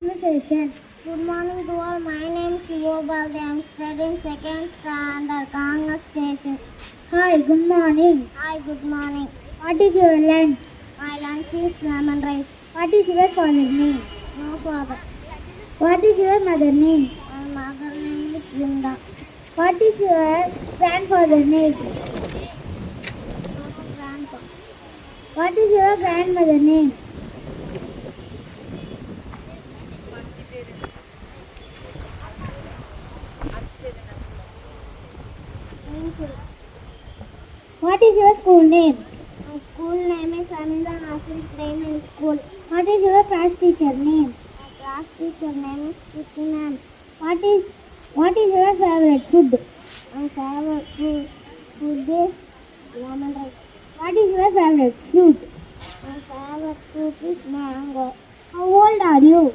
Conversation. Good morning to all. My name is Yobal. I am studying second standard Congress Station. Hi, good morning. Hi, good morning. What is your lunch? My lunch is lemon rice. What is your father name? No father. What is your mother name? My mother name is Linda. What is your grandfather name? No grandpa. What is your grandmother name? Angel. What is your school name? My school name is Amida Nasir Primary School. What is your class teacher name? My class teacher name is Kitty Ma'am. What is your favorite food? My favorite food is lemon rice. What is your favorite fruit? My favorite fruit is mango. How old are you?